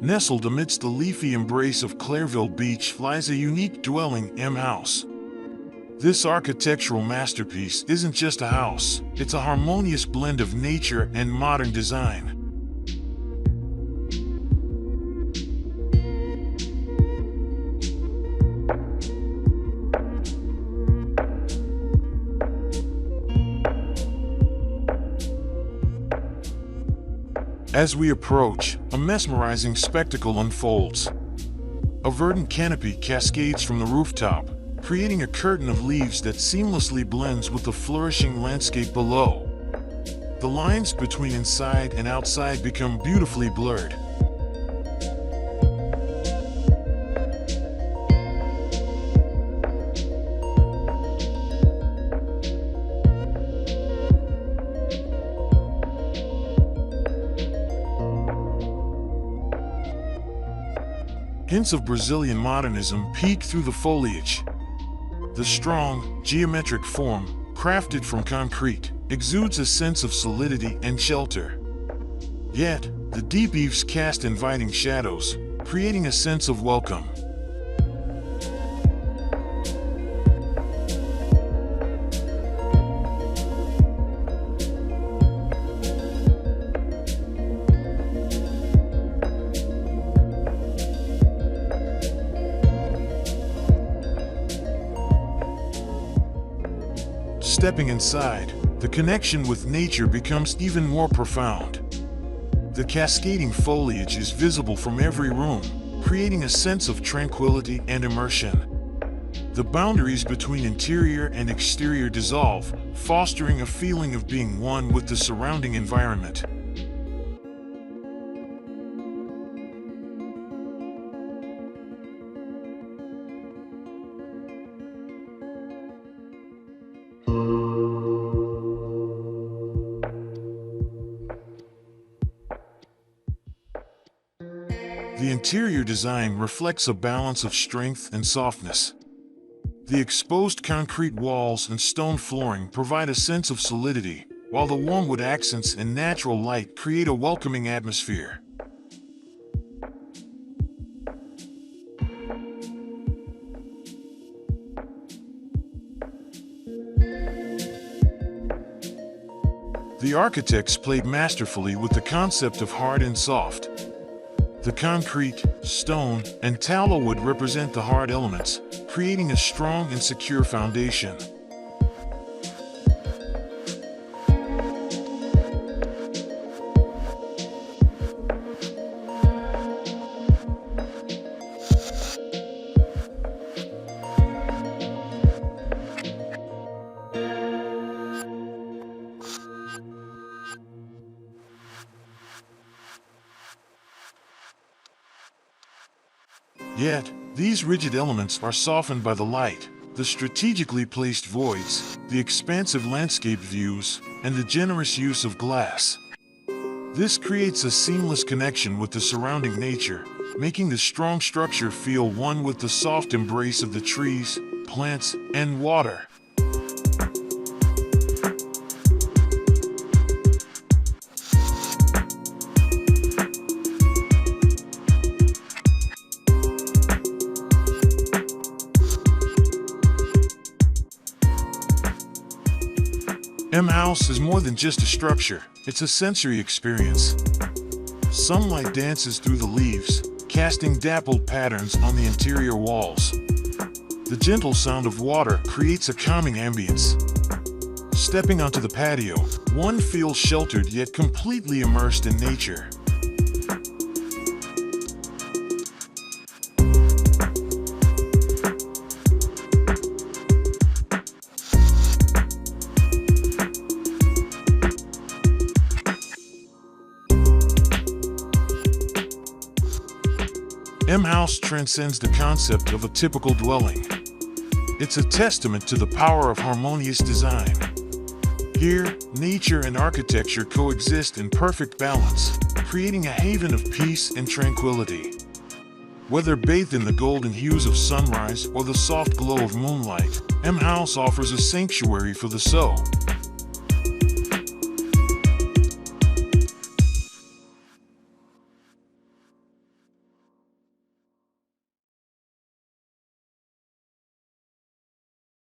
Nestled amidst the leafy embrace of Clairville Beach lies a unique dwelling, M House. This architectural masterpiece isn't just a house, it's a harmonious blend of nature and modern design. As we approach, a mesmerizing spectacle unfolds. A verdant canopy cascades from the rooftop, creating a curtain of leaves that seamlessly blends with the flourishing landscape below. The lines between inside and outside become beautifully blurred. Hints of Brazilian modernism peek through the foliage. The strong, geometric form, crafted from concrete, exudes a sense of solidity and shelter. Yet, the deep eaves cast inviting shadows, creating a sense of welcome. Stepping inside, the connection with nature becomes even more profound. The cascading foliage is visible from every room, creating a sense of tranquility and immersion. The boundaries between interior and exterior dissolve, fostering a feeling of being one with the surrounding environment. The interior design reflects a balance of strength and softness. The exposed concrete walls and stone flooring provide a sense of solidity, while the warm wood accents and natural light create a welcoming atmosphere. The architects played masterfully with the concept of hard and soft. The concrete, stone, and tallow wood represent the hard elements, creating a strong and secure foundation. Yet, these rigid elements are softened by the light, the strategically placed voids, the expansive landscape views, and the generous use of glass. This creates a seamless connection with the surrounding nature, making the strong structure feel one with the soft embrace of the trees, plants, and water. M House is more than just a structure, it's a sensory experience. Sunlight dances through the leaves, casting dappled patterns on the interior walls. The gentle sound of water creates a calming ambience. Stepping onto the patio, one feels sheltered yet completely immersed in nature. M House transcends the concept of a typical dwelling. It's a testament to the power of harmonious design. Here, nature and architecture coexist in perfect balance, creating a haven of peace and tranquility. Whether bathed in the golden hues of sunrise or the soft glow of moonlight, M House offers a sanctuary for the soul.